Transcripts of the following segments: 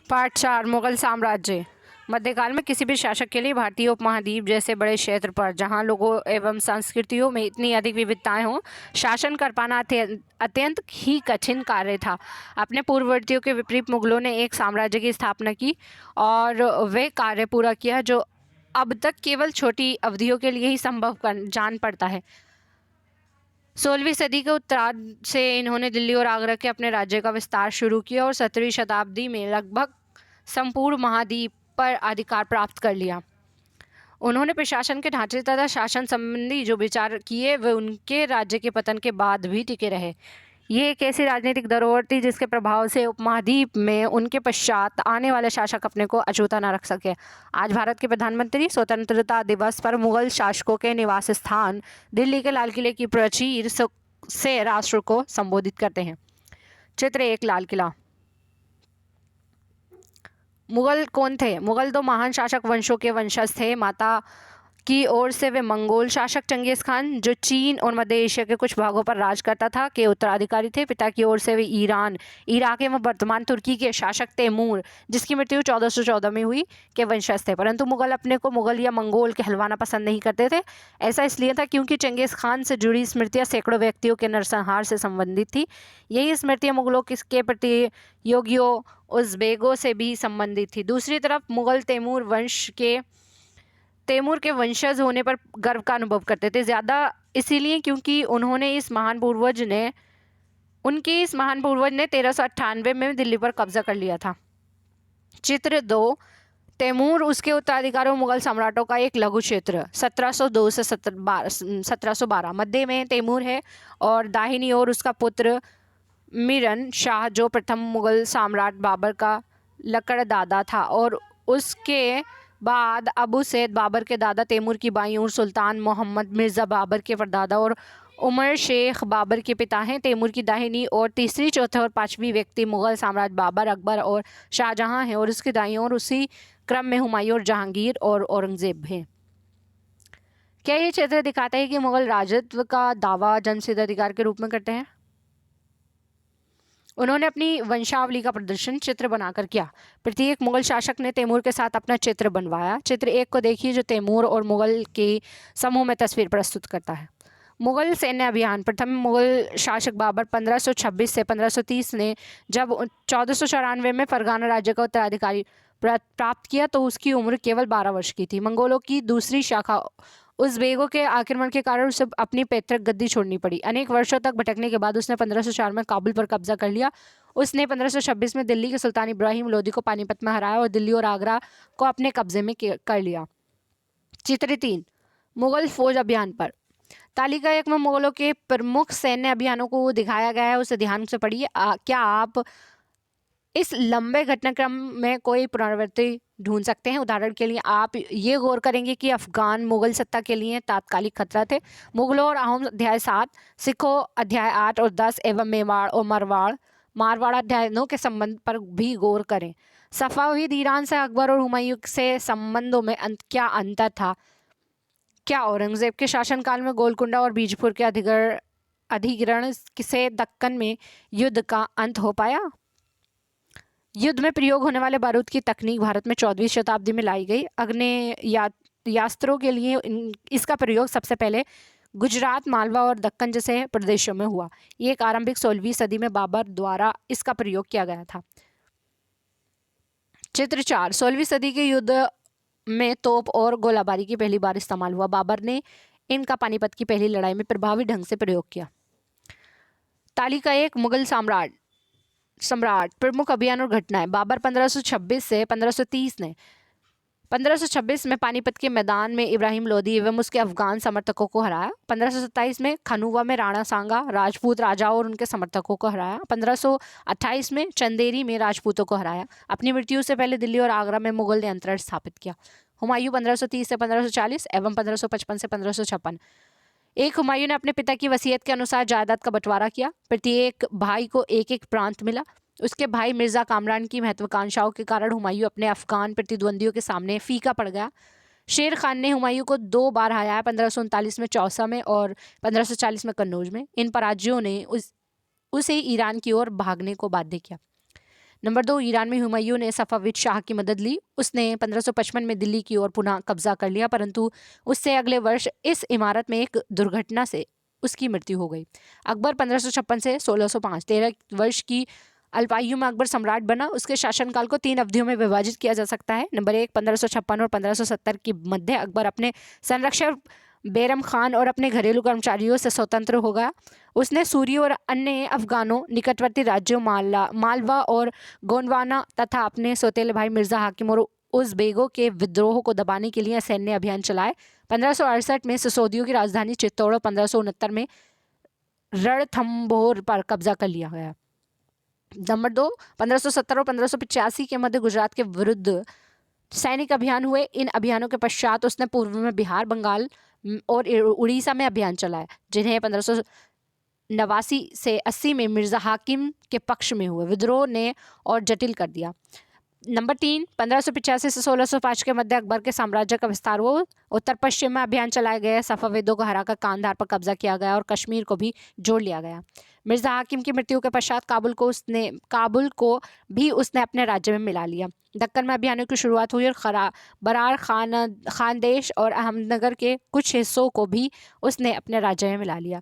Part 4 Mughal साम्राज्य। मध्यकाल में किसी भी शासक के लिए भारतीय उपमहाद्वीप जैसे बड़े क्षेत्र पर जहां लोगों एवं संस्कृतियों में इतनी अधिक विविधताएं हों, शासन कर पाना अत्यंत ही कठिन कार्य था। अपने पूर्ववर्तियों के विपरीत मुगलों ने एक साम्राज्य की स्थापना की और वे कार्य पूरा किया जो अब तक केवल छोटी अवधियों के लिए ही संभव जान पड़ता है। 16वीं सदी के उत्तरार्ध से इन्होंने दिल्ली और आगरा के अपने राज्य का विस्तार शुरू किया और 17वीं शताब्दी में लगभग संपूर्ण महाद्वीप पर अधिकार प्राप्त कर लिया। उन्होंने प्रशासन के ढांचे तथा शासन संबंधी जो विचार किए वे उनके राज्य के पतन के बाद भी टिके रहे। ये एक ऐसी राजनीतिक धरोहर थी जिसके प्रभाव से उपमहाद्वीप में उनके पश्चात आने वाले शासक अपने को अछूता न रख सके। आज भारत के प्रधानमंत्री स्वतंत्रता दिवस पर मुगल शासकों के निवास स्थान दिल्ली के लाल किले की प्राचीर से राष्ट्र को संबोधित करते हैं। चित्र 1 लाल किला। मुगल कौन थे? मुगल दो महान शासक वंशों के वंशज थे। माता की ओर से वे मंगोल शासक चंगेज खान, जो चीन और मध्य एशिया के कुछ भागों पर राज करता था, के उत्तराधिकारी थे। पिता की ओर से वे ईरान, इराक एवं वर्तमान तुर्की के शासक तैमूर, जिसकी मृत्यु 1414 में हुई, के वंशज थे। परंतु मुगल अपने को मुगल या मंगोल कहलवाना पसंद नहीं करते थे। ऐसा इसलिए था क्योंकि चंगेज खान से जुड़ी स्मृतियाँ सैकड़ों व्यक्तियों के नरसंहार से संबंधित थी। यही स्मृतियाँ मुगलों के प्रतियोगियों उज़्बेकों से भी संबंधित थी। दूसरी तरफ मुगल तैमूर के वंशज होने पर गर्व का अनुभव करते थे, ज़्यादा इसीलिए क्योंकि उनके इस महान पूर्वज ने 1398 में दिल्ली पर कब्जा कर लिया था। चित्र 2 तैमूर उसके उत्तराधिकारों मुगल सम्राटों का एक लघु क्षेत्र 1702 से 1712। मध्य में तैमूर है और दाहिनी ओर उसका पुत्र मिरन शाह, जो प्रथम मुगल सम्राट बाबर का लकड़दादा था, और उसके बाद अबू सैद बाबर के दादा तैमूर की बाईं ओर सुल्तान मोहम्मद मिर्ज़ा बाबर के परदादा और उमर शेख बाबर के पिता हैं। तैमूर की दाहिनी और तीसरी, चौथे और पांचवी व्यक्ति मुगल सम्राट बाबर, अकबर और शाहजहां हैं, और उसकी दाईं ओर उसी क्रम में हुमायूं और जहांगीर और औरंगजेब हैं। क्या ये चित्र दिखाता है कि मुगल राजत्व का दावा जन्मसिद्ध अधिकार के रूप में करते हैं? उन्होंने अपनी वंशावली का प्रदर्शन चित्र बनाकर किया। प्रत्येक मुगल शासक ने तैमूर के साथ अपना चित्र बनवाया। चित्र 1 को देखिए, जो तैमूर और मुगल के समूह में तस्वीर प्रस्तुत करता है। मुगल सैन्य अभियान। प्रथम मुगल शासक बाबर 1526 से 1530 ने जब 1494 में फरगाना राज्य का उत्तराधिकारी प्राप्त किया तो उसकी उम्र केवल 12 वर्ष की थी। मंगोलों की दूसरी शाखा उज़्बेकों के आक्रमण के कारण उसे अपनी पैतृक गद्दी छोड़नी पड़ी। अनेक वर्षों तक भटकने के बाद उसने 1504 में काबुल पर कब्जा कर लिया। उसने 1526 में दिल्ली के सुल्तान इब्राहिम लोदी को पानीपत में हराया और दिल्ली और आगरा को अपने कब्जे में कर लिया। चित्र 3 मुगल फौज अभियान पर। तालिका 1 में मुगलों के प्रमुख सैन्य अभियानों को दिखाया गया है, उसे ध्यान से पढ़िए। क्या आप इस लंबे घटनाक्रम में कोई पुनरावृत्ति ढूंढ सकते हैं? उदाहरण के लिए आप ये गौर करेंगे कि अफगान मुगल सत्ता के लिए तात्कालिक खतरा थे। मुगलों और अहोम अध्याय 7, सिखों अध्याय 8 और 10 एवं मेवाड़ और मारवाड़ अध्याय 9 के संबंध पर भी गौर करें। सफाविद ईरान से अकबर और हुमायूं से संबंधों में क्या अंतर था? क्या औरंगजेब के शासनकाल में गोलकुंडा और बीजपुर के अधिग्रहण से दक्कन में युद्ध का अंत हो पाया? युद्ध में प्रयोग होने वाले बारूद की तकनीक भारत में 14वीं शताब्दी में लाई गई। आग्नेयास्त्रों के लिए इसका प्रयोग सबसे पहले गुजरात, मालवा और दक्कन जैसे प्रदेशों में हुआ। ये एक आरंभिक 16वीं सदी में बाबर द्वारा इसका प्रयोग किया गया था। चित्र 4 16वीं सदी के युद्ध में तोप और गोलाबारी की पहली बार इस्तेमाल हुआ। बाबर ने इनका पानीपत की पहली लड़ाई में प्रभावी ढंग से प्रयोग किया। तालिका 1 मुगल सम्राट प्रमुख अभियान और घटनाएं। बाबर 1526 से 1530 ने 1526 में पानीपत के मैदान में इब्राहिम लोदी एवं उसके अफगान समर्थकों को हराया। 1527 में खनुवा में राणा सांगा राजपूत राजाओं और उनके समर्थकों को हराया। 1528 में चंदेरी में राजपूतों को हराया। अपनी मृत्यु से पहले दिल्ली और आगरा में मुगल नियंत्रण स्थापित किया। हुमायूं 1530 से 1540 एवं 1555 से 1556। एक हुमायूं ने अपने पिता की वसीयत के अनुसार जायदाद का बंटवारा किया। प्रत्येक भाई को एक एक प्रांत मिला। उसके भाई मिर्जा कामरान की महत्वाकांक्षाओं के कारण हुमायूं अपने अफगान प्रतिद्वंदियों के सामने फीका पड़ गया। शेर खान ने हुमायूं को 2 बार हराया, 1539 में चौसा में और 1540 में कन्नौज में। इन पराजयों ने उसे ईरान की ओर भागने को बाध्य किया। नंबर 2, ईरान में हुमायूं ने सफाविद शाह की मदद ली। उसने 1555 में दिल्ली की ओर पुनः कब्जा कर लिया, परंतु उससे अगले वर्ष इस इमारत में एक दुर्घटना से उसकी मृत्यु हो गई। अकबर 1556 से 1605, 13 वर्ष की अल्पायु में अकबर सम्राट बना। उसके शासनकाल को 3 अवधियों में विभाजित किया जा सकता है। नंबर 1, 1556 और 1570 के मध्य अकबर अपने संरक्षक बैरम खान और अपने घरेलू कर्मचारियों से स्वतंत्र हो गया। उसने सूरी और अन्य अफगानों, निकटवर्ती राज्यों मालवा और गोंडवाना तथा अपने सौतेले भाई मिर्जा हाकिम और उज़बेगों के विद्रोह को दबाने के लिए सैन्य अभियान चलाए। 1568 में सिसोदियों की राजधानी चित्तौड़ और 1569 में रणथंभौर पर कब्जा कर लिया गया। नंबर 2, 1570 और 1585 के मध्य गुजरात के विरुद्ध सैनिक अभियान हुए। इन अभियानों के पश्चात उसने पूर्व में बिहार, बंगाल और उड़ीसा में अभियान चलाए, जिन्हें 1589 से 80 में मिर्जा हाकिम के पक्ष में हुए विद्रोह ने और जटिल कर दिया। नंबर 3, 1585 से 1605 के मध्य अकबर के साम्राज्य का विस्तार हुआ। उत्तर पश्चिम में अभियान चलाए गए, सफाविदों को हराकर कांधार पर कब्जा किया गया और कश्मीर को भी जोड़ लिया गया। मिर्जा हाकिम की मृत्यु के पश्चात काबुल को भी उसने अपने राज्य में मिला लिया। दक्कन में अभियानों की शुरुआत हुई और बरार खानदेश और अहमदनगर के कुछ हिस्सों को भी उसने अपने राज्य में मिला लिया।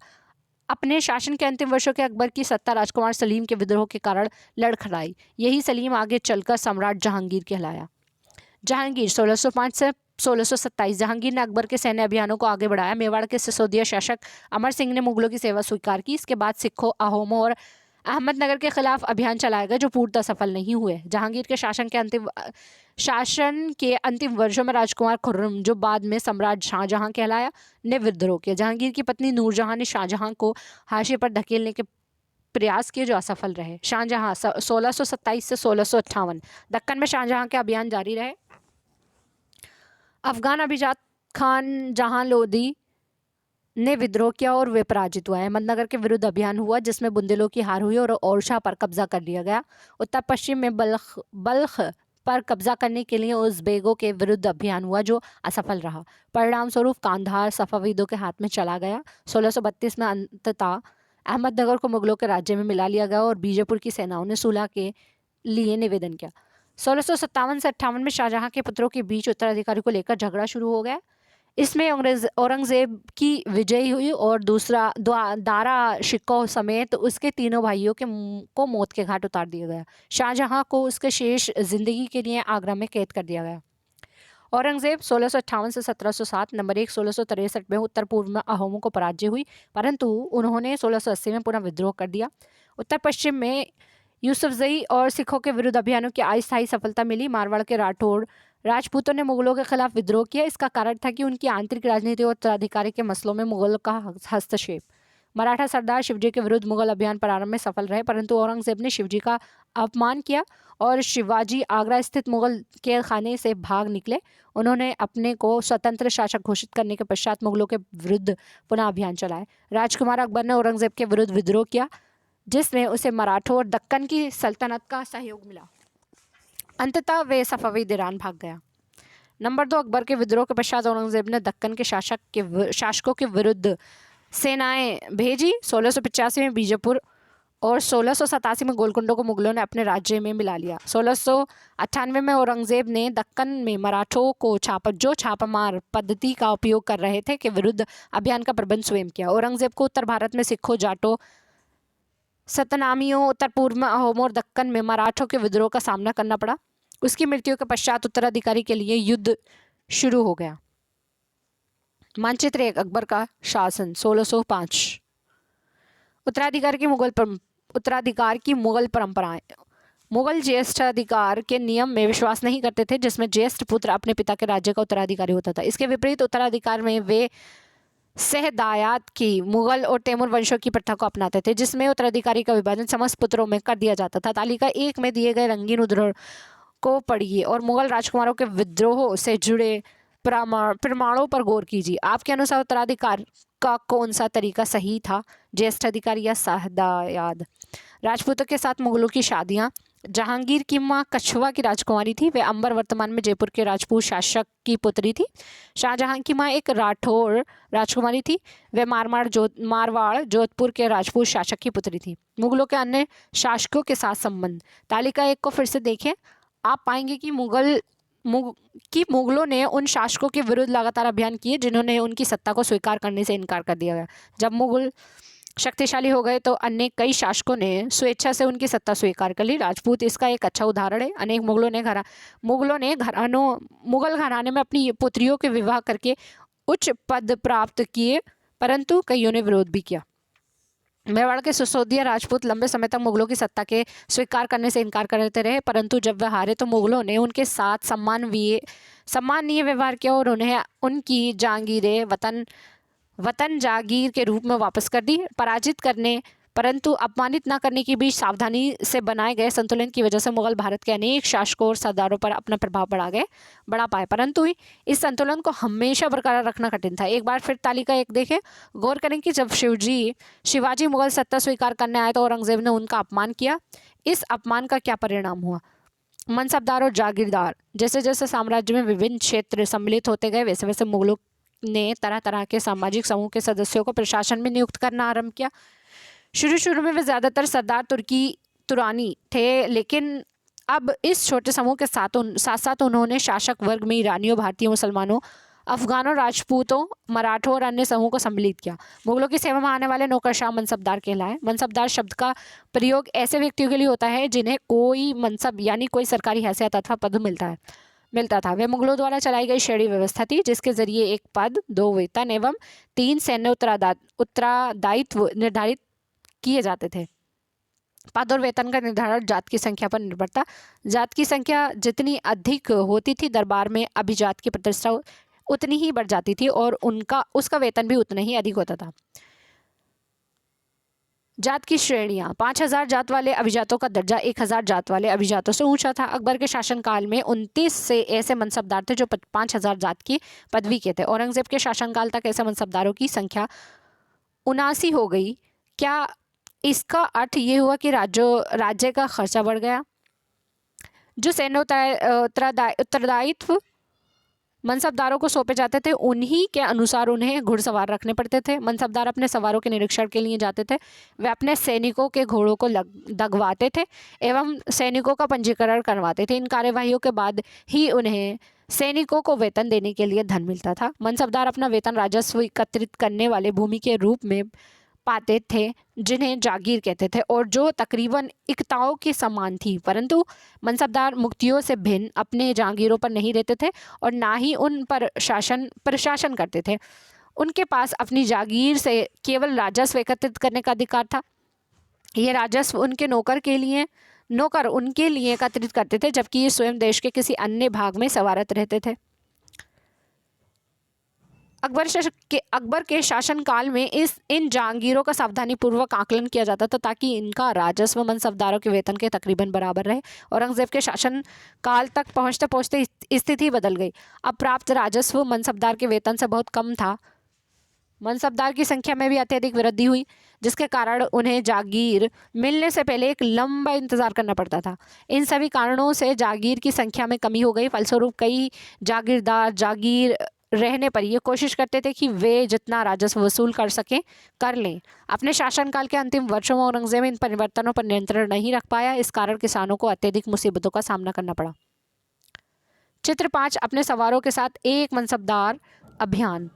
अपने शासन के अंतिम वर्षों के अकबर की सत्ता राजकुमार सलीम के विद्रोह के कारण लड़खड़ाई। यही सलीम आगे चलकर सम्राट जहांगीर कहलाया। जहांगीर 1605 से 1627, जहांगीर ने अकबर के सैन्य अभियानों को आगे बढ़ाया। मेवाड़ के सिसोदिया शासक अमर सिंह ने मुगलों की सेवा स्वीकार की। इसके बाद सिखों, अहोमों और अहमदनगर के खिलाफ अभियान चलाए गए, जो पूर्णतः सफल नहीं हुए। जहांगीर के शासन के अंतिम वर्षों में राजकुमार खुर्रम, जो बाद में सम्राट शाहजहां कहलाया, ने विद्रोह किया। जहांगीर की पत्नी नूरजहां ने शाहजहां को हाशिए पर धकेलने के प्रयास किए, जो असफल रहे। शाहजहां 1627 से 1658, दक्कन में शाहजहां के अभियान जारी रहे। अफगान अभिजात खान जहां लोदी ने विद्रोह किया और वे पराजित हुआ। अहमदनगर के विरुद्ध अभियान हुआ, जिसमें बुंदेलों की हार हुई और ओरछा पर कब्जा कर लिया गया। उत्तर पश्चिम में बल्ख पर कब्जा करने के लिए उज़बेगों के विरुद्ध अभियान हुआ, जो असफल रहा। परिणाम स्वरूप कांधार सफाविदों के हाथ में चला गया। 1632 में अंततः अहमदनगर को मुगलों के राज्य में मिला लिया गया और बीजापुर की सेनाओं ने सुलह के लिए निवेदन किया। 1657 से 58 में शाहजहां के पुत्रों के बीच उत्तराधिकारी को लेकर झगड़ा शुरू हो गया। इसमें औरंगजेब की विजय हुई और दूसरा दारा शिकोह समेत उसके तीनों भाइयों को मौत के घाट उतार दिया गया। शाहजहां को उसके शेष जिंदगी के लिए आगरा में कैद कर दिया गया। औरंगजेब 1658 से 1707, नंबर 1, 1663 में उत्तर पूर्व में अहोमों को पराजय हुई, परंतु उन्होंने 1680 में पुनः विद्रोह कर दिया। उत्तर पश्चिम में यूसुफजई और सिखों के विरुद्ध अभियानों की अस्थायी सफलता मिली। मारवाड़ के राठौड़ राजपूतों ने मुगलों के खिलाफ विद्रोह किया। इसका कारण था कि उनकी आंतरिक राजनीति और उत्तराधिकारी के मसलों में मुगल का हस्तक्षेप। मराठा सरदार शिवजी के विरुद्ध मुगल अभियान प्रारंभ में सफल रहे, परंतु औरंगजेब ने शिवजी का अपमान किया और शिवाजी आगरा स्थित मुगल कैद खाने से भाग निकले। उन्होंने अपने को स्वतंत्र शासक घोषित करने के पश्चात मुगलों के विरुद्ध पुनः अभियान चलाए। राजकुमार अकबर ने औरंगजेब के विरुद्ध विद्रोह किया, जिसमें उसे मराठों और दक्कन की सल्तनत का सहयोग मिला। अंततः वे सफाविद ईरान भाग गया। नंबर 2, अकबर के विद्रोह के पश्चात औरंगजेब ने दक्कन के शासकों के विरुद्ध सेनाएं भेजी। 1685 में बीजापुर और 1687 में गोलकुंडा को मुगलों ने अपने राज्य में मिला लिया। 1698 में औरंगजेब ने दक्कन में मराठों को छापामार पद्धति का उपयोग कर रहे थे के विरुद्ध अभियान का प्रबंध स्वयं किया। औरंगजेब को उत्तर भारत में सिखों, जाटों, सतनामियों, उत्तर पूर्व में अहोमों और दक्कन में मराठों के विद्रोह का सामना करना पड़ा। उसकी मृत्यु के पश्चात उत्तराधिकारी के लिए युद्ध शुरू हो गया। मानचित्र 1, अकबर का शासन 1605। उत्तराधिकार की मुगल परंपराएं। मुगल ज्येष्ठ अधिकार के नियम में विश्वास नहीं करते थे, जिसमें ज्येष्ठ पुत्र अपने पिता के राज्य का उत्तराधिकारी होता था। इसके विपरीत उत्तराधिकार में वे सहदायात की मुगल और तैमूर वंशों की प्रथा को अपनाते थे, जिसमें उत्तराधिकारी का विभाजन समस्त पुत्रों में कर दिया जाता था। तालिका 1 में दिए गए रंगीन उदाहरण को पढ़िए और मुगल राजकुमारों के विद्रोह से जुड़े प्रमाणों पर गौर कीजिए। आपके अनुसार उत्तराधिकार का कौन सा तरीका सही था, ज्येष्ठ अधिकारी या सहदायाद? राजपूतों के साथ मुगलों की शादियाँ। जहांगीर की मां कछवा की राजकुमारी थी। वे अंबर वर्तमान में जयपुर के राजपूत शासक की पुत्री थी। शाहजहां की मां एक राठौर राजकुमारी थी। वे मारवाड़ जोधपुर के राजपूत शासक की पुत्री थी। मुगलों के अन्य शासकों के साथ संबंध, तालिका 1 को फिर से देखें। आप पाएंगे कि मुगलों ने उन शासकों के विरुद्ध लगातार अभियान किए जिन्होंने उनकी सत्ता को स्वीकार करने से इनकार कर दिया गया। जब मुगल शक्तिशाली हो गए तो अन्य कई शासकों ने स्वेच्छा से उनकी सत्ता स्वीकार कर ली। राजपूत इसका एक अच्छा उदाहरण है। अनेक मुगल घराने में अपनी पुत्रियों के विवाह करके उच्च पद प्राप्त किए, परंतु कईयों ने विरोध भी किया। मेवाड़ के सिसोदिया राजपूत लंबे समय तक मुगलों की सत्ता के स्वीकार करने से इनकार करते रहे, परंतु जब वे हारे तो मुगलों ने उनके साथ सम्माननीय व्यवहार किया और उन्हें उनकी जागीरें वतन जागीर के रूप में वापस कर दी। पराजित करने परंतु अपमानित न करने के बीच सावधानी से बनाए गए संतुलन की वजह से मुगल भारत के अनेक शासकों और सरदारों पर अपना प्रभाव बढ़ा पाए, परंतु इस संतुलन को हमेशा बरकरार रखना कठिन था। एक बार फिर तालिका 1 देखें। गौर करें कि जब शिवाजी मुगल सत्ता स्वीकार करने आए तो औरंगजेब ने उनका अपमान किया। इस अपमान का क्या परिणाम हुआ? मनसबदार और जागीरदार, जैसे जैसे साम्राज्य में विभिन्न क्षेत्र सम्मिलित होते गए वैसे वैसे मुगलों ने तरह तरह के सामाजिक समूह के सदस्यों को प्रशासन में नियुक्त करना आरंभ किया। शुरू में वे ज़्यादातर सरदार तुरानी थे, लेकिन अब इस छोटे समूह के साथ साथ उन्होंने शासक वर्ग में ईरानियों, भारतीयों, मुसलमानों, अफगानों, राजपूतों, मराठों और अन्य समूह को सम्मिलित किया। मुगलों की सेवा में आने वाले नौकरशाह मनसबदार कहलाए। मनसबदार शब्द का प्रयोग ऐसे व्यक्तियों के लिए होता है जिन्हें कोई मनसब यानी कोई सरकारी हैसियत अथवा पद मिलता था। वे मुगलों द्वारा चलाई गई श्रेणी व्यवस्था थी जिसके जरिए 1 पद, 2 वेतन एवं 3 सैन्य उत्तरदायित्व निर्धारित किए जाते थे। पद और वेतन का निर्धारण जात की संख्या पर निर्भर था। जात की संख्या जितनी अधिक होती थी, दरबार में अभिजात की प्रतिष्ठा उतनी ही बढ़ जाती थी और उसका वेतन भी उतना ही अधिक होता था। जात की श्रेणियां। 5000 जात वाले अभिजातों का दर्जा 1000 जात वाले अभिजातों से ऊंचा था। अकबर के शासनकाल में 29 से ऐसे मनसबदार थे जो 5000 जात की पदवी के थे। औरंगजेब के शासनकाल तक ऐसे मनसबदारों की संख्या 79 हो गई। क्या इसका अर्थ ये हुआ कि राज्य का खर्चा बढ़ गया? जो सैन्य उत्तरदायित्व मनसबदारों को सौंपे जाते थे उन्हीं के अनुसार उन्हें घुड़सवार रखने पड़ते थे। मनसबदार अपने सवारों के निरीक्षण के लिए जाते थे। वे अपने सैनिकों के घोड़ों को दगवाते थे एवं सैनिकों का पंजीकरण करवाते थे। इन कार्यवाहियों के बाद ही उन्हें सैनिकों को वेतन देने के लिए धन मिलता था। मनसबदार अपना वेतन राजस्व एकत्रित करने वाले भूमि के रूप में पाते थे जिन्हें जागीर कहते थे और जो तकरीबन इक्ताओं के समान थी, परंतु मनसबदार मुक्तियों से भिन्न अपने जागीरों पर नहीं रहते थे और ना ही उन पर प्रशासन करते थे। उनके पास अपनी जागीर से केवल राजस्व एकत्रित करने का अधिकार था। ये राजस्व नौकर उनके लिए एकत्रित करते थे, जबकि ये स्वयं देश के किसी अन्य भाग में सवारत रहते थे। अकबर के शासनकाल में इन जागीरों का सावधानी पूर्वक आकलन किया जाता था ताकि इनका राजस्व मनसबदारों के वेतन के तकरीबन बराबर रहे। औरंगजेब के शासन काल तक पहुंचते पहुंचते स्थिति बदल गई। अब प्राप्त राजस्व मनसबदार के वेतन से बहुत कम था। मनसबदार की संख्या में भी अत्यधिक वृद्धि हुई, जिसके कारण उन्हें जागीर मिलने से पहले एक लंबा इंतजार करना पड़ता था। इन सभी कारणों से जागीर की संख्या में कमी हो गई। फलस्वरूप कई जागीरदार जागीर रहने पर ये कोशिश करते थे कि वे जितना राजस्व वसूल कर लें। अपने शासनकाल के अंतिम वर्षों में औरंगजेब इन परिवर्तनों पर नियंत्रण नहीं रख पाया। इस कारण किसानों को अत्यधिक मुसीबतों का सामना करना पड़ा। चित्र 5, अपने सवारों के साथ एक मनसबदार अभियान।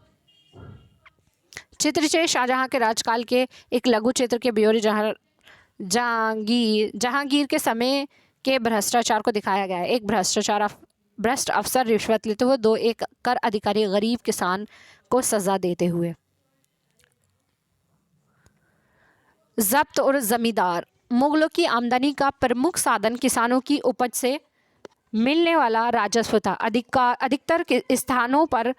चित्र 6 शाहजहां के राजकाल के एक लघु चित्र के ब्यौरे जहांगीर के समय के भ्रष्टाचार को दिखाया गया है। एक भ्रष्ट अफसर रिश्वत लेते हुए 2 एक कर अधिकारी गरीब किसान को सजा देते हुए। जब्त और जमींदार। मुगलों की आमदनी का प्रमुख साधन किसानों की उपज से मिलने वाला राजस्व था। अधिकतर स्थानों पर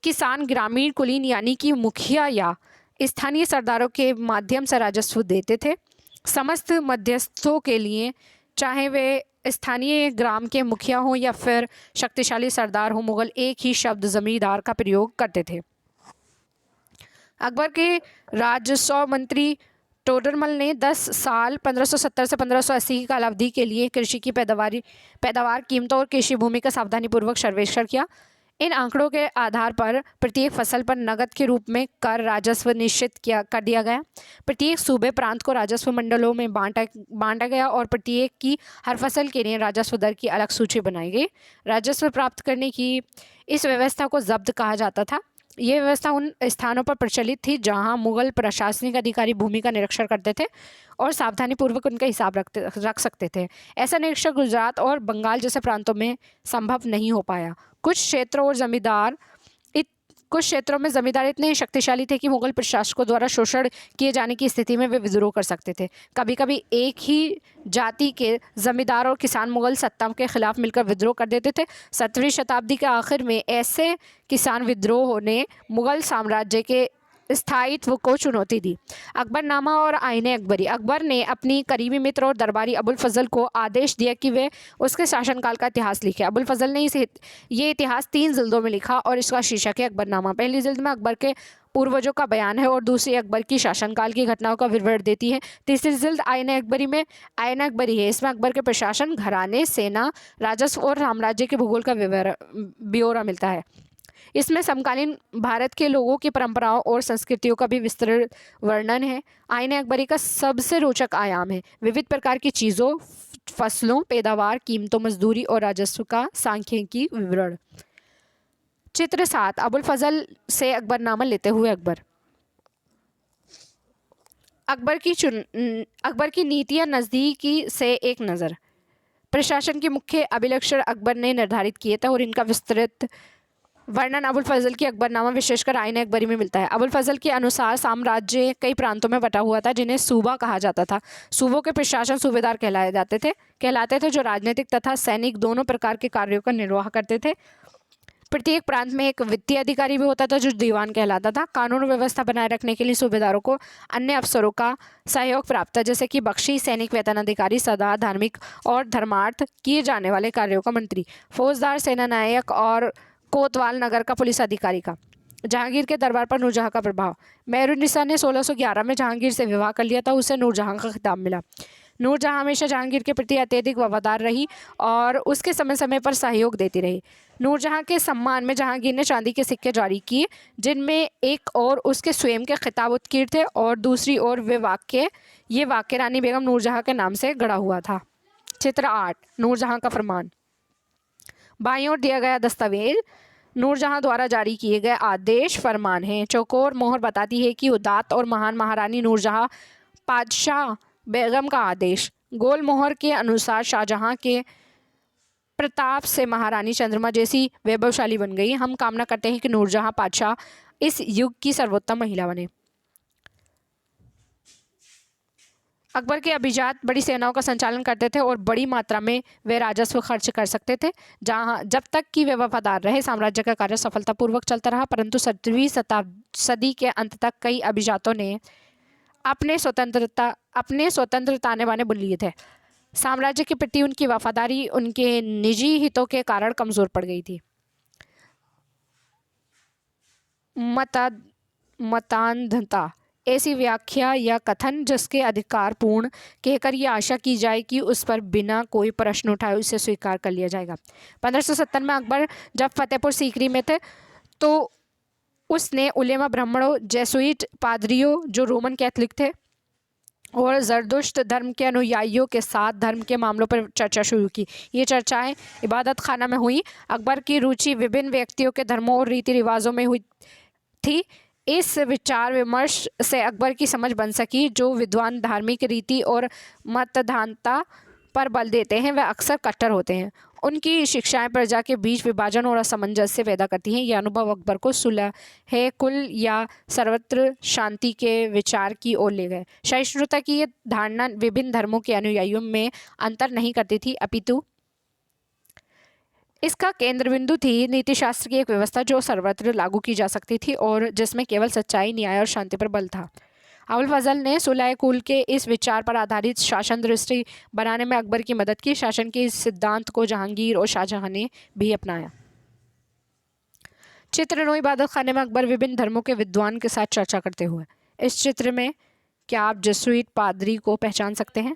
किसान ग्रामीण कुलीन यानी कि मुखिया या स्थानीय सरदारों के माध्यम से राजस्व देते थे। समस्त मध्यस्थों के लिए, चाहे वे स्थानीय ग्राम के मुखिया हों या फिर शक्तिशाली सरदार हों, मुगल एक ही शब्द जमींदार का प्रयोग करते थे। अकबर के राजस्व मंत्री टोडरमल ने 10 साल 1570 से 1580 की कालावधि के लिए कृषि की पैदावार कीमतों और कृषि भूमि का सावधानीपूर्वक सर्वेक्षण किया। इन आंकड़ों के आधार पर प्रत्येक फसल पर नकद के रूप में कर राजस्व निश्चित कर दिया गया। प्रत्येक सूबे प्रांत को राजस्व मंडलों में बांटा गया और प्रत्येक की हर फसल के लिए राजस्व दर की अलग सूची बनाई गई। राजस्व प्राप्त करने की इस व्यवस्था को जब्त कहा जाता था। ये व्यवस्था उन स्थानों पर प्रचलित थी जहां मुगल प्रशासनिक अधिकारी भूमि का निरीक्षण करते थे और सावधानीपूर्वक उनका हिसाब रख सकते थे। ऐसा निरीक्षण गुजरात और बंगाल जैसे प्रांतों में संभव नहीं हो पाया। कुछ क्षेत्रों में जमींदार इतने शक्तिशाली थे कि मुगल प्रशासकों द्वारा शोषण किए जाने की स्थिति में वे विद्रोह कर सकते थे। कभी कभी एक ही जाति के जमींदार और किसान मुगल सत्ता के खिलाफ मिलकर विद्रोह कर देते थे। 17वीं शताब्दी के आखिर में ऐसे किसान विद्रोह ने मुगल साम्राज्य के स्थायित्व को चुनौती दी। अकबरनामा और आईने अकबरी। अकबर ने अपनी करीबी मित्र और दरबारी अबुल फजल को आदेश दिया कि वे उसके शासनकाल का इतिहास लिखे। अबुल फजल ने ये इतिहास 3 जिल्दों में लिखा और इसका शीर्षक है अकबरनामा। पहली जिल्द में अकबर के पूर्वजों का बयान है और दूसरी अकबर की शासनकाल की घटनाओं का विवरण देती है। तीसरी जिल्द आईने अकबरी है। इसमें अकबर के प्रशासन, घराने, सेना, राजस्व और साम्राज्य के भूगोल का ब्यौरा मिलता है। इसमें समकालीन भारत के लोगों की परंपराओं और संस्कृतियों का भी विस्तृत वर्णन है। आईने अकबरी का सबसे रोचक आयाम है विविध प्रकार की चीज़ों, फसलों, पैदावार, कीमतों, मजदूरी और राजस्व का सांख्यिकी विवरण। चित्र 7। अबुल फजल से अकबरनामा लेते हुए अकबर। अकबर की नीतियाँ नज़दीकी से एक नज़र। प्रशासन के मुख्य अभिलक्षण अकबर ने निर्धारित किए थे और इनका विस्तृत वर्णन अबुल फजल की अकबरनामा विशेषकर आईने अकबरी में मिलता है। अबुल फजल के अनुसार साम्राज्य कई प्रांतों में बटा हुआ था जिन्हें सूबा कहा जाता था। सूबों के प्रशासन सूबेदार कहलाते थे जो राजनीतिक तथा सैनिक दोनों प्रकार के कार्यों का निर्वाह करते थे। प्रत्येक प्रांत में एक वित्तीय अधिकारी भी होता था जो दीवान कहलाता था। कानून व्यवस्था बनाए रखने के लिए सूबेदारों को अन्य अफसरों का सहयोग प्राप्त था, जैसे कि बख्शी, सैनिक वेतन अधिकारी, सदा, धार्मिक और धर्मार्थ किए जाने वाले कार्यों का मंत्री, फौजदार, सेना नायक और कोतवाल नगर का पुलिस अधिकारी का। जहांगीर के दरबार पर नूरजहां का प्रभाव। मेहरुन्निसा ने 1611 में जहांगीर से विवाह कर लिया था। उसे नूरजहां का खिताब मिला। नूरजहां हमेशा जहांगीर के प्रति अत्यधिक वफादार रही और उसके समय समय पर सहयोग देती रही। नूरजहां के सम्मान में जहांगीर ने चांदी के सिक्के जारी किए जिनमें एक और उसके स्वयं के खिताब उत्कीर्ण थे और दूसरी ओर ये वाक्य रानी बेगम नूरजहां के नाम से गढ़ा हुआ था। चित्र 8। नूरजहां का फरमान। बाईं ओर दिया गया दस्तावेज नूरजहां द्वारा जारी किए गए आदेश फरमान है। चौकोर मोहर बताती है कि उदात्त और महान महारानी नूरजहां पादशाह बेगम का आदेश। गोल मोहर के अनुसार शाहजहां के प्रताप से महारानी चंद्रमा जैसी वैभवशाली बन गई। हम कामना करते हैं कि नूरजहां पादशाह इस युग की सर्वोत्तम महिला बने। अकबर के अभिजात बड़ी सेनाओं का संचालन करते थे और बड़ी मात्रा में वे राजस्व खर्च कर सकते थे। जब तक कि वे वफादार रहे साम्राज्य का कार्य सफलतापूर्वक चलता रहा, परंतु 17वीं सदी के अंत तक कई अभिजातों ने अपने स्वतंत्र ताने बाने बुन लिए थे। साम्राज्य के प्रति उनकी वफादारी उनके निजी हितों के कारण कमजोर पड़ गई थी। मतान्धता ऐसी व्याख्या या कथन जिसके अधिकार पूर्ण कहकर यह आशा की जाए कि उस पर बिना कोई प्रश्न उठाए उसे स्वीकार कर लिया जाएगा। 1570 में अकबर जब फतेहपुर सीकरी में थे तो उसने उलेमा, ब्राह्मणों, जेसुइट पादरियों जो रोमन कैथोलिक थे और जरदुश्त धर्म के अनुयायियों के साथ धर्म के मामलों पर चर्चा शुरू की। ये चर्चाएं इबादत खाना में हुई। अकबर की रुचि विभिन्न व्यक्तियों के धर्मों और रीति रिवाजों में हुई थी। इस विचार विमर्श से अकबर की समझ बन सकी जो विद्वान धार्मिक रीति और मतदानता पर बल देते हैं वह अक्सर कट्टर होते हैं। उनकी शिक्षाएं प्रजा के बीच विभाजन और असमंजस्य पैदा करती हैं। यह अनुभव अकबर को सुलह कुल या सर्वत्र शांति के विचार की ओर ले गए। सहिष्णुता की ये धारणा विभिन्न धर्मों के अनुयायियों में अंतर नहीं करती थी, अपितु इसका केंद्र बिंदु थी नीतिशास्त्र की एक व्यवस्था जो सर्वत्र लागू की जा सकती थी और जिसमें केवल सच्चाई, न्याय और शांति पर बल था। अबुल फजल ने सुलह कुल के इस विचार पर आधारित शासन दृष्टि बनाने में अकबर की मदद की। शासन के इस सिद्धांत को जहांगीर और शाहजहां ने भी अपनाया। चित्र 9। इबादत खाने में अकबर विभिन्न धर्मों के विद्वान के साथ चर्चा करते हुए। इस चित्र में क्या आप जसुइट पादरी को पहचान सकते हैं?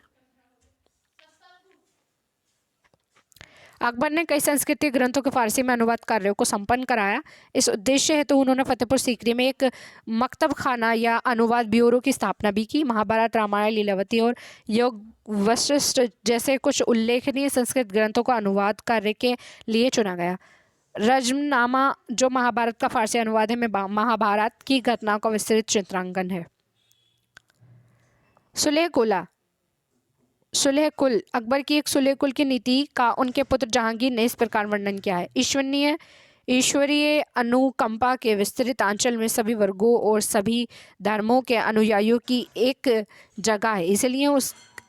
अकबर ने कई सांस्कृतिक ग्रंथों के फारसी में अनुवाद कार्यों को संपन्न कराया। इस उद्देश्य हेतु उन्होंने फतेहपुर सीकरी में एक मकतब खाना या अनुवाद ब्यूरो की स्थापना भी की। महाभारत, रामायण, लीलावती और योग वशिष्ठ जैसे कुछ उल्लेखनीय संस्कृत ग्रंथों को अनुवाद कार्य के लिए चुना गया। रजमनामा, जो महाभारत का फारसी अनुवाद है, में महाभारत की घटनाओं का विस्तृत चित्रांकन है। सुलेह कुला सुलेह कुल अकबर की एक सुलेह कुल की नीति का उनके पुत्र जहांगीर ने इस प्रकार वर्णन किया है। ईश्वरीय अनुकंपा के विस्तृत आंचल में सभी वर्गों और सभी धर्मों के अनुयायियों की एक जगह है। इसलिए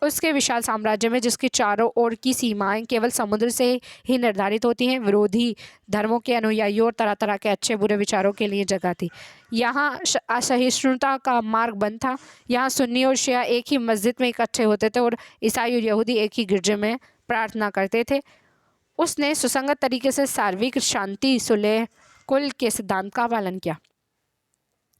उसके विशाल साम्राज्य में, जिसकी चारों ओर की सीमाएं केवल समुद्र से ही निर्धारित होती हैं, विरोधी धर्मों के अनुयायियों और तरह तरह के अच्छे बुरे विचारों के लिए जगह थी। यहाँ असहिष्णुता का मार्ग बंद था। यहाँ सुन्नी और शिया एक ही मस्जिद में इकट्ठे होते थे और ईसाई और यहूदी एक ही गिरजे में प्रार्थना करते थे। उसने सुसंगत तरीके से सार्विक शांति सुलेह कुल के सिद्धांत का पालन किया।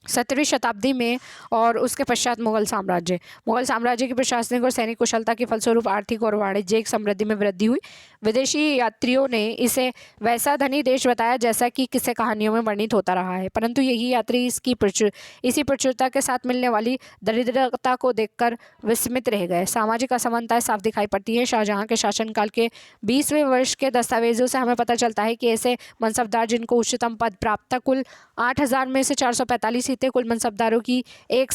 17वीं शताब्दी में और उसके पश्चात मुगल साम्राज्य की प्रशासनिक और सैनिक कुशलता के फलस्वरूप आर्थिक और वाणिज्यिक समृद्धि में वृद्धि हुई। विदेशी यात्रियों ने इसे वैसा धनी देश बताया जैसा कि किस्से कहानियों में वर्णित होता रहा है, परंतु यही यात्री इसी प्रचुरता के साथ मिलने वाली दरिद्रता को देखकर विस्मित रह गए। सामाजिक असमानताएं साफ दिखाई पड़ती है। शाहजहां के शासनकाल के 20वें वर्ष के दस्तावेजों से हमें पता चलता है कि ऐसे मनसबदार जिनको उच्चतम पद प्राप्त था, कुल 8000 में से 445 ही थे। कुल मनसबदारों की एक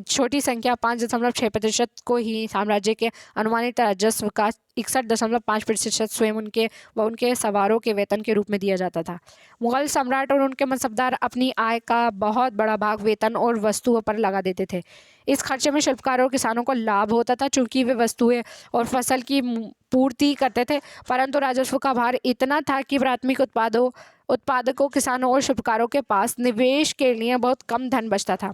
छोटी संख्या 5.6% को ही साम्राज्य के अनुमानित राजस्व का 61.5% स्वयं उनके सवारों के वेतन के रूप में दिया जाता था। मुगल सम्राट और उनके मनसबदार अपनी आय का बहुत बड़ा भाग वेतन और वस्तुओं पर लगा देते थे। इस खर्चे में शिल्पकारों और किसानों को लाभ होता था, चूंकि वे वस्तुएं और फसल की पूर्ति करते थे, परंतु राजस्व का भार इतना था कि प्राथमिक उत्पादकों, किसानों और शिल्पकारों के पास निवेश के लिए बहुत कम धन बचता था।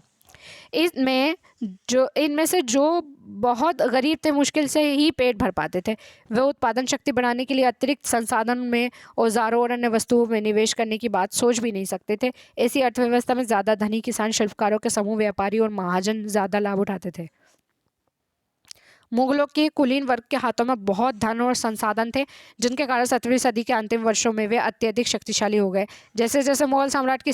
इनमें से जो बहुत गरीब थे, मुश्किल से ही पेट भर पाते थे। वे उत्पादन शक्ति बढ़ाने के लिए अतिरिक्त संसाधन में औजारों और अन्य वस्तुओं में निवेश करने की बात सोच भी नहीं सकते थे। ऐसी अर्थव्यवस्था में ज़्यादा धनी किसान, शिल्पकारों के समूह, व्यापारी और महाजन ज़्यादा लाभ उठाते थे। मुगलों के कुलीन वर्ग के हाथों में बहुत धन और संसाधन थे, जिनके कारण 17वीं सदी के अंतिम वर्षों में वे अत्यधिक शक्तिशाली हो गए। जैसे जैसे मुगल सम्राट की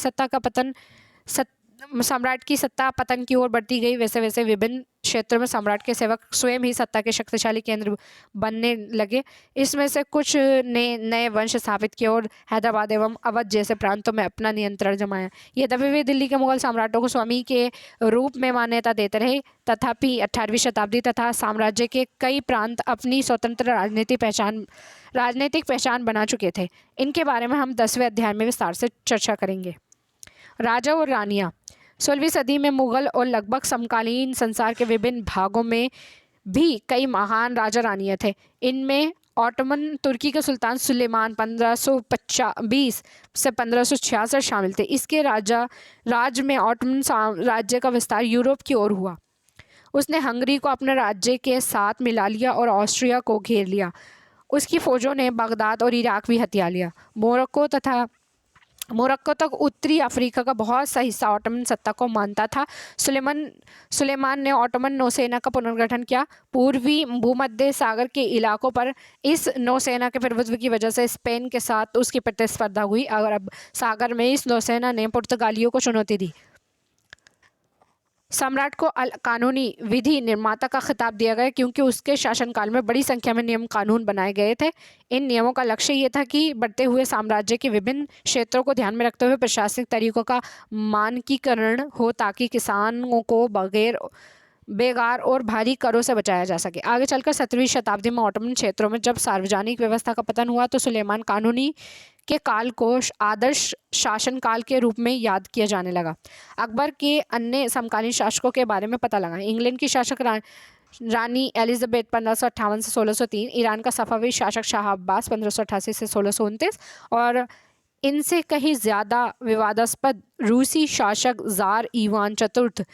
सत्ता पतन की ओर बढ़ती गई, वैसे वैसे विभिन्न क्षेत्रों में सम्राट के सेवक स्वयं ही सत्ता के शक्तिशाली केंद्र बनने लगे। इसमें से कुछ ने नए वंश स्थापित किए और हैदराबाद एवं अवध जैसे प्रांतों में अपना नियंत्रण जमाया। यद्यपि वे दिल्ली के मुगल सम्राटों को स्वामी के रूप में मान्यता देते रहे, तथापि 18वीं शताब्दी तथा साम्राज्य के कई प्रांत अपनी स्वतंत्र राजनीतिक पहचान बना चुके थे। इनके बारे में हम 10वें अध्याय में विस्तार से चर्चा करेंगे। राजा और रानियाँ। 16वीं सदी में मुगल और लगभग समकालीन संसार के विभिन्न भागों में भी कई महान राजा रानियाँ थे। इनमें ऑटोमन तुर्की के सुल्तान सुलेमान 1520 से 1566 शामिल थे। इसके राज में ऑटोमन राज्य का विस्तार यूरोप की ओर हुआ। उसने हंगरी को अपने राज्य के साथ मिला लिया और ऑस्ट्रिया को घेर लिया। उसकी फौजों ने बगदाद और इराक भी हथिया लिया। मोरक्को तक उत्तरी अफ्रीका का बहुत सा हिस्सा ऑटोमन सत्ता को मानता था। सुलेमान ने ऑटोमन नौसेना का पुनर्गठन किया। पूर्वी भूमध्य सागर के इलाकों पर इस नौसेना के प्रभुत्व की वजह से स्पेन के साथ उसकी प्रतिस्पर्धा हुई। अरब सागर में इस नौसेना ने पुर्तगालियों को चुनौती दी। सम्राट को कानूनी विधि निर्माता का खिताब दिया गया, क्योंकि उसके शासनकाल में बड़ी संख्या में नियम कानून बनाए गए थे। इन नियमों का लक्ष्य ये था कि बढ़ते हुए साम्राज्य के विभिन्न क्षेत्रों को ध्यान में रखते हुए प्रशासनिक तरीकों का मानकीकरण हो, ताकि किसानों को बेगार और भारी करों से बचाया जा सके। आगे चलकर 17वीं शताब्दी में ऑटोमन क्षेत्रों में जब सार्वजनिक व्यवस्था का पतन हुआ, तो सुलेमान कानूनी के काल को आदर्श शासन काल के रूप में याद किया जाने लगा। अकबर के अन्य समकालीन शासकों के बारे में पता लगा। इंग्लैंड की शासक रानी एलिजाबेथ 1558 से 1603, ईरान का सफावी शासक शाह अब्बास 1588 से 1629 और इनसे कहीं ज़्यादा विवादास्पद रूसी शासक ज़ार इवान चतुर्थ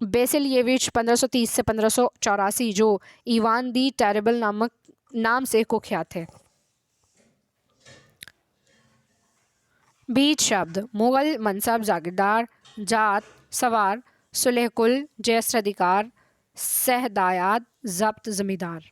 बेसिलिएविच 1530 से 1584, जो इवान दी टेरेबल नाम से कुख्यात है। बीज शब्द। मुगल मनसब, जागीरदार, जात, सवार, सुलह कुल, जयस्त्र अधिकार, सहदायाद, जब्त जमींदार।